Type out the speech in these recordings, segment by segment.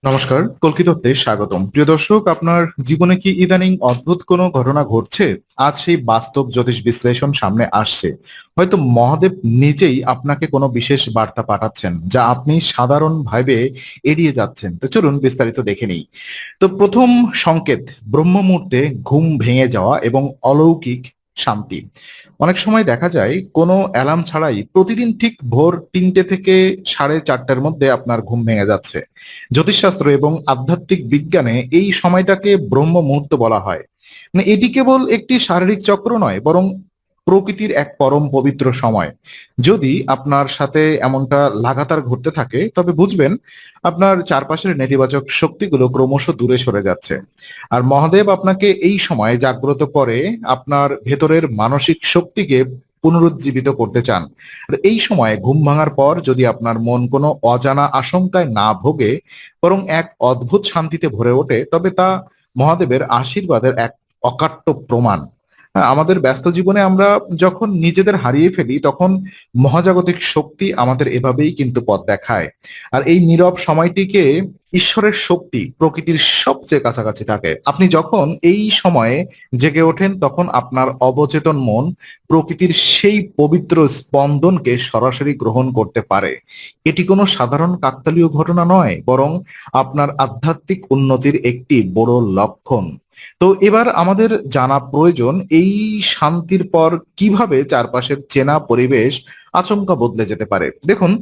নমস্কার, কল্কিতত্তে স্বাগতম। প্রিয় দর্শক, আপনার জীবনে কি ইদানিং অদ্ভুত কোনো ঘটনা ঘটছে? আজ সেই বাস্তব জ্যোতিষ বিশ্লেষণ সামনে আসছে। হয়তো মহাদেব নিজেই আপনাকে কোনো বিশেষ বার্তা পাঠাচ্ছেন, যা আপনি সাধারণভাবে এড়িয়ে যাচ্ছেন। তো চলুন বিস্তারিত দেখে নিই। তো প্রথম সংকেত, ব্রহ্ম মুহূর্তে ঘুম ভেঙে যাওয়া এবং অলৌকিক শান্তি। অনেক সময় দেখা যায় কোনো অ্যালার্ম ছাড়াই প্রতিদিন ঠিক ভোর ৩টে থেকে ৪:৩০টার মধ্যে আপনার ঘুম ভেঙে যাচ্ছে। জ্যোতিষশাস্ত্র এবং আধ্যাত্মিক বিজ্ঞানে এই সময়টাকে ব্রহ্ম মুহূর্ত বলা হয়। মানে এটি কেবল একটি শারীরিক চক্র নয়, বরং প্রকৃতির এক পরম পবিত্র সময়। যদি আপনার সাথে এমনটা লাগাতার ঘটতে থাকে, তবে বুঝবেন আপনার চারপাশের নেতিবাচক শক্তিগুলো ক্রমশ দূরে সরে যাচ্ছে। আর মহাদেব আপনাকে এই সময় জাগ্রত করে আপনার ভেতরের মানসিক শক্তিকে পুনরুজ্জীবিত করতে চান। আর এই সময় ঘুম ভাঙার পর যদি আপনার মন কোনো অজানা আশঙ্কায় না ভোগে, বরং এক অদ্ভুত শান্তিতে ভরে ওঠে, তবে তা মহাদেবের আশীর্বাদের এক অকাট্য প্রমাণ। হ্যাঁ, আমাদের ব্যস্ত জীবনে আমরা যখন নিজেদের হারিয়ে ফেলি, তখন মহাজাগতিক শক্তি আমাদের এভাবেই কিন্তু পথ দেখায়। আর এই নীরব সময়টিকে ঈশ্বরের শক্তি প্রকৃতির সবচেয়ে কাছাকাছি থাকে। আপনি যখন এই সময়ে জেগে ওঠেন, তখন আপনার অবচেতন মন প্রকৃতির সেই পবিত্র স্পন্দনকে সরাসরি গ্রহণ করতে পারে। এটি কোনো সাধারণ কাকতালীয় ঘটনা নয়, বরং আপনার আধ্যাত্মিক উন্নতির একটি বড় লক্ষণ। তো এবার আমাদের জানা প্রয়োজন, এই শান্তির পর কিভাবে চারপাশের চেনা পরিবেশ আচমকা বদলে যেতে পারে। দেখুন,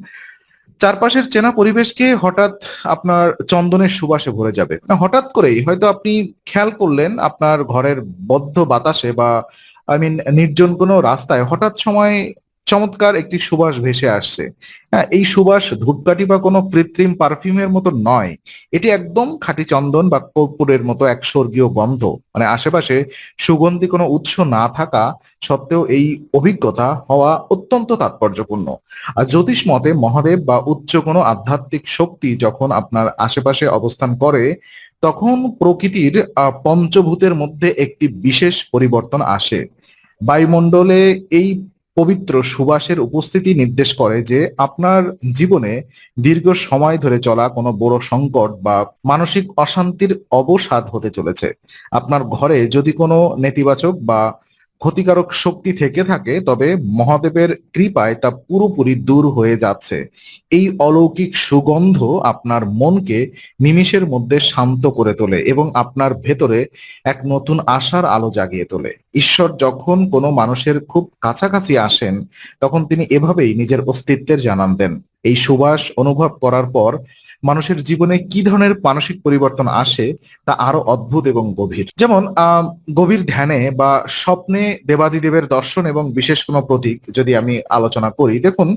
চারপাশের চেনা পরিবেশকে হঠাৎ আপনার চন্দনের সুবাসে ভরে যাবে। না, হঠাৎ করেই হয়তো আপনি খেয়াল করলেন আপনার ঘরের বদ্ধ বাতাসে বা নির্জন কোনো রাস্তায় হঠাৎ সময় চমৎকার একটি সুবাস ভেসে আসছে। হ্যাঁ, এই সুবাস ধূপকাঠি বা কোনো কৃত্রিম পারফিউমের মতো নয়। এটি একদম খাঁটি চন্দন বা কর্পূরের মতো এক স্বর্গীয় গন্ধ। মানে আশেপাশে সুগন্ধি কোনো উৎস না থাকা সত্ত্বেও এই অভিজ্ঞতা হওয়া অত্যন্ত তাৎপর্যপূর্ণ। আর জ্যোতিষ মতে মহাদেব বা উচ্চ কোনো আধ্যাত্মিক শক্তি যখন আপনার আশেপাশে অবস্থান করে, তখন প্রকৃতির পঞ্চভূতের মধ্যে একটি বিশেষ পরিবর্তন আসে। বায়ুমণ্ডলে এই পবিত্র সুবাসের উপস্থিতি নির্দেশ করে যে আপনার জীবনে দীর্ঘ সময় ধরে চলা কোনো বড় সংকট বা মানসিক অশান্তির অবসাদ হতে চলেছে। আপনার ঘরে যদি কোনো নেতিবাচক বা ক্ষতিকারক শক্তি থেকে থাকে, তবে মহাদেবের কৃপায় তা পুরোপুরি দূর হয়ে যাচ্ছে। এই অলৌকিক সুগন্ধ আপনার মনকে নিমিষের মধ্যে শান্ত করে তোলে এবং আপনার ভেতরে এক নতুন আশার আলো জাগিয়ে তোলে। ঈশ্বর যখন কোনো মানুষের খুব কাছাকাছি আসেন, তখন তিনি এভাবেই নিজের অস্তিত্বের জানান দেন। এই সুবাস অনুভব করার পর মানুষের জীবনে কি ধরনের মানসিক পরিবর্তন আসে, তা আরো অদ্ভুত এবং গভীর। যেমন গভীর ধ্যানে বা স্বপ্নে দেবাদিদেবের দর্শন এবং বিশেষ কোনো প্রতীক যদি আমি আলোচনা করি, দেখুন,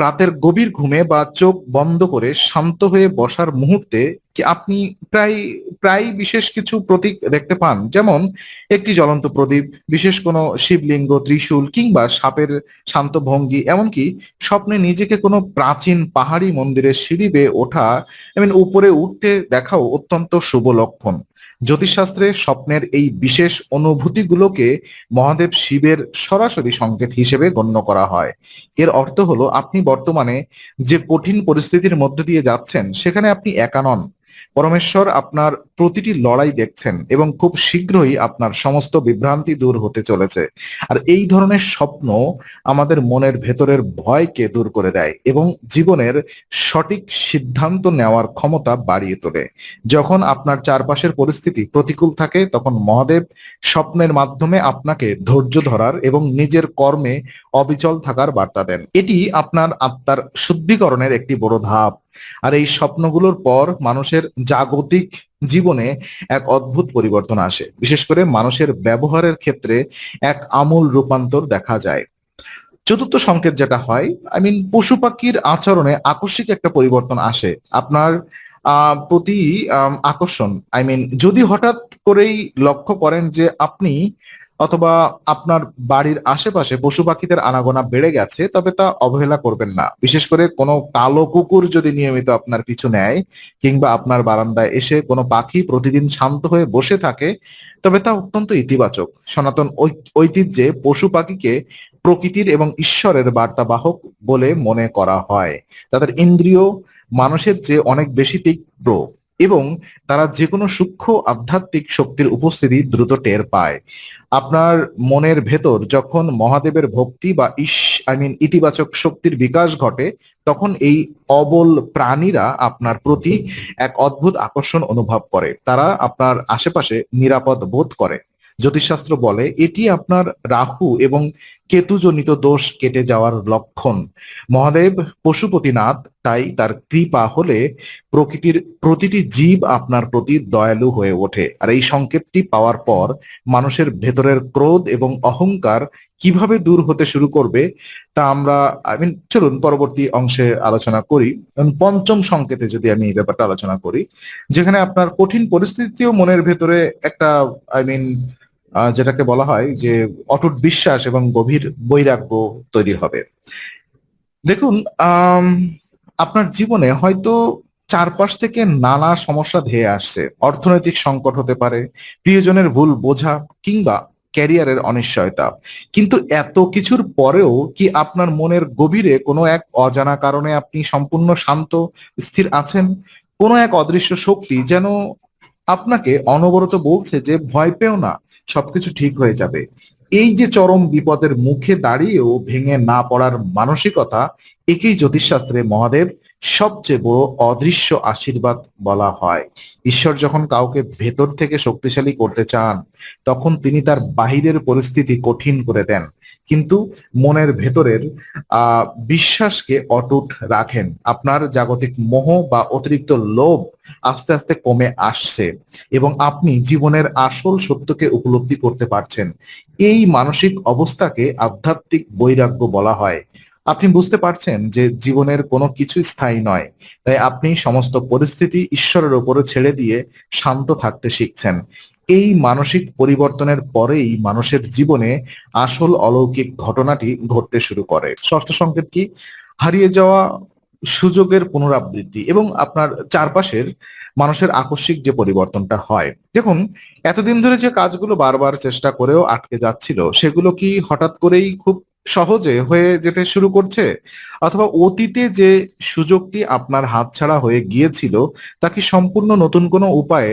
রাতের গভীর ঘুমে বা চোখ বন্ধ করে শান্ত হয়ে বসার মুহূর্তে কি আপনি প্রায় প্রায় বিশেষ কিছু প্রতীক দেখতে পান। যেমন একটি জ্বলন্ত প্রদীপ, বিশেষ কোনো শিবলিঙ্গ, ত্রিশূল কিংবা সাপের শান্ত ভঙ্গি, এমনকি স্বপ্নে নিজেকে কোনো প্রাচীন পাহাড়ি মন্দিরের সিঁড়ি বেয়ে ওঠা, উপরে উঠতে দেখাও অত্যন্ত শুভ লক্ষণ। জ্যোতিষশাস্ত্রে স্বপ্নের এই বিশেষ অনুভূতিগুলোকে মহাদেব শিবের সরাসরি সংকেত হিসেবে গণ্য করা হয়। এর অর্থ হলো, আপনি বর্তমানে যে কঠিন পরিস্থিতির মধ্যে দিয়ে যাচ্ছেন, সেখানে আপনি একা নন। পরমেশ্বর আপনার প্রতিটি লড়াই দেখছেন এবং খুব শীঘ্রই আপনার সমস্ত বিভ্রান্তি দূর হতে চলেছে। আর এই ধরনের স্বপ্ন আমাদের মনের ভেতরের ভয়কে দূর করে দেয় এবং জীবনের সঠিক সিদ্ধান্ত নেওয়ার ক্ষমতা বাড়িয়ে তোলে। যখন আপনার চারপাশের পরিস্থিতি প্রতিকূল থাকে, তখন মহাদেব স্বপ্নের মাধ্যমে আপনাকে ধৈর্য ধরার এবং নিজের কর্মে অবিচল থাকার বার্তা দেন। এটি আপনার আত্মার শুদ্ধিকরণের একটি বড় ধাপ। আর এই স্বপ্নগুলোর পর মানুষের জাগতিক জীবনে এক অদ্ভুত পরিবর্তন আসে। বিশেষ করে মানুষের ব্যবহারের ক্ষেত্রে এক আমূল রূপান্তর দেখা যায়। চতুর্থ সংকেত যেটা হয়, পশু পাখির আচরণে আকস্মিক একটা পরিবর্তন আসে। আপনার প্রতি আকর্ষণ, যদি হঠাৎ করেই লক্ষ্য করেন যে আপনি অথবা আপনার বাড়ির আশেপাশে পশু পাখিদের আনাগোনা বেড়ে গেছে, তবে তা অবহেলা করবেন না। বিশেষ করে কোনো কালো কুকুর যদি নিয়মিত আপনার পিছু নেয় কিংবা আপনার বারান্দায় এসে কোনো পাখি প্রতিদিন শান্ত হয়ে বসে থাকে, তবে তা অত্যন্ত ইতিবাচক। সনাতন ঐতিহ্যে পশু পাখিকে প্রকৃতির এবং ঈশ্বরের বার্তাবাহক বলে মনে করা হয়। তাদের ইন্দ্রিয় মানুষের চেয়ে অনেক বেশি তীব্র এবং তারা যে কোনো সূক্ষ্ম আধ্যাত্মিক শক্তির উপস্থিতি দ্রুত টের পায়। আপনার মনের ভেতর যখন মহাদেবের ভক্তি বা ইতিবাচক শক্তির বিকাশ ঘটে, তখন এই অবল প্রাণীরা আপনার প্রতি এক অদ্ভুত আকর্ষণ অনুভব করে। তারা আপনার আশেপাশে নিরাপদ বোধ করে। জ্যোতিষশাস্ত্র বলে এটি আপনার রাহু এবং কেতুজনিত দোষ কেটে যাওয়ার লক্ষণ। মহাদেব পশুপতিনাথ, তাই তার কৃপা হলে প্রকৃতির প্রতিটি জীব আপনার প্রতি দয়ালু হয়ে ওঠে। আর এই সংকেতটি পাওয়ার পর মানুষের ভেতরের ক্রোধ এবং অহংকার কিভাবে দূর হতে শুরু করবে তা আমরা চলুন পরবর্তী অংশে আলোচনা করি। পঞ্চম সংকেতে যদি আমি এই ব্যাপারটা আলোচনা করি, যেখানে আপনার কঠিন পরিস্থিতিও মনের ভেতরে একটা আই মিন যেটাকে বলা হয় যে অটুট বিশ্বাস এবং গভীর বৈরাগ্য তৈরি হবে। দেখুন, আপনার জীবনে হয়তো চারপাশ থেকে নানা সমস্যা ধেয়ে আসছে। অর্থনৈতিক সংকট হতে পারে, প্রিয়জনের ভুল বোঝা, কিংবা ক্যারিয়ারের অনিশ্চয়তা। কিন্তু এত কিছুর পরেও কি আপনার মনের গভীরে কোনো এক অজানা কারণে আপনি সম্পূর্ণ শান্ত, স্থির আছেন? কোনো এক অদৃশ্য শক্তি যেন আপনাকে অনবরত বলছে যে ভয় পেও না, সবকিছু ঠিক হয়ে যাবে। এই যে চরম বিপদের মুখে দাঁড়িয়েও ভেঙে না পড়ার মানসিকতা, একেই জ্যোতিষশাস্ত্রে মহাদেব সবচেয়ে বড় অদৃশ্য আশীর্বাদ বলা হয়। ঈশ্বর যখন কাউকে ভেতর থেকে শক্তিশালী করতে চান, তখন তিনি তার বাহিরের পরিস্থিতি কঠিন করে দেন, কিন্তু মনের ভেতরের বিশ্বাসকে অটুট রাখেন। আপনার জাগতিক মোহ বা অতিরিক্ত লোভ আস্তে আস্তে কমে আসছে এবং আপনি জীবনের আসল সত্যকে উপলব্ধি করতে পারছেন। এই মানসিক অবস্থাকে আধ্যাত্মিক বৈরাগ্য বলা হয়। আপনি বুঝতে পারছেন যে জীবনের কোনো কিছু স্থায়ী নয়, তাই আপনি সমস্ত পরিস্থিতি ঈশ্বরের উপরে ছেড়ে দিয়ে শান্ত থাকতে শিখছেন। এই মানসিক পরিবর্তনের পরেই মানুষের জীবনে আসল অলৌকিক ঘটনাটি ঘটতে শুরু করে। ষষ্ঠ সংকেত কি? হারিয়ে যাওয়া সুযোগের পুনরাবৃত্তি এবং আপনার চারপাশের মানুষের আকস্মিক যে পরিবর্তনটা হয়। দেখুন, এতদিন ধরে যে কাজগুলো বারবার চেষ্টা করেও আটকে যাচ্ছিল, সেগুলো কি হঠাৎ করেই খুব সহজে হয়ে যেতে শুরু করছে? অথবা অতীতে যে সুযোগটি আপনার হাতছাড়া হয়ে গিয়েছিল, তা কি সম্পূর্ণ নতুন কোনো উপায়ে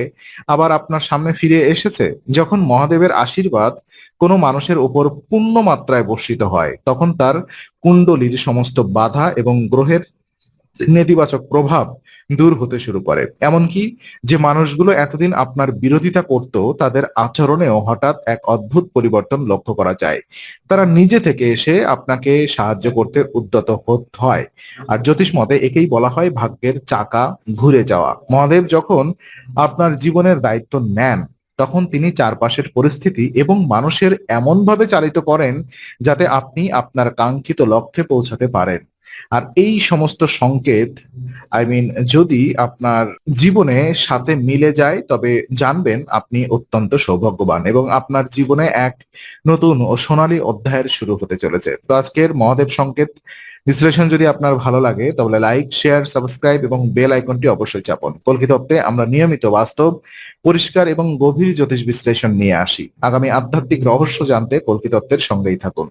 আবার আপনার সামনে ফিরে এসেছে? যখন মহাদেবের আশীর্বাদ কোনো মানুষের উপর পূর্ণ মাত্রায় বর্ষিত হয়, তখন তার কুণ্ডলীর সমস্ত বাধা এবং গ্রহের নেতিবাচক প্রভাব দূর হতে শুরু করে। এমনকি যে মানুষগুলো এতদিন আপনার বিরোধিতা করত, তাদের আচরণেও হঠাৎ এক অদ্ভুত পরিবর্তন লক্ষ্য করা যায়। তারা নিজে থেকে এসে আপনাকে সাহায্য করতে উদ্যত হয়। আর জ্যোতিষ মতে একেই বলা হয় ভাগ্যের চাকা ঘুরে যাওয়া। মহাদেব যখন আপনার জীবনের দায়িত্ব নেন, তখন তিনি চারপাশের পরিস্থিতি এবং মানুষের এমনভাবে চালিত করেন যাতে আপনি আপনার কাঙ্ক্ষিত লক্ষ্যে পৌঁছাতে পারেন। আর এই সমস্ত সংকেত যদি আপনার জীবনে সাথে মিলে যায়, তবে জানবেন আপনি অত্যন্ত সৌভাগ্যবান এবং আপনার জীবনে এক নতুন ও সোনালী অধ্যায়ের শুরু হতে চলেছে। তো আজকের মহাদেব সংকেত বিশ্লেষণ যদি আপনার ভালো লাগে, তাহলে লাইক, শেয়ার, সাবস্ক্রাইব এবং বেল আইকনটি অবশ্যই চাপুন। কল্কি তত্ত্বে আমরা নিয়মিত বাস্তব, পরিষ্কার এবং গভীর জ্যোতিষ বিশ্লেষণ নিয়ে আসি। আগামী আধ্যাত্মিক রহস্য জানতে কল্কি তত্ত্বের সঙ্গেই থাকুন।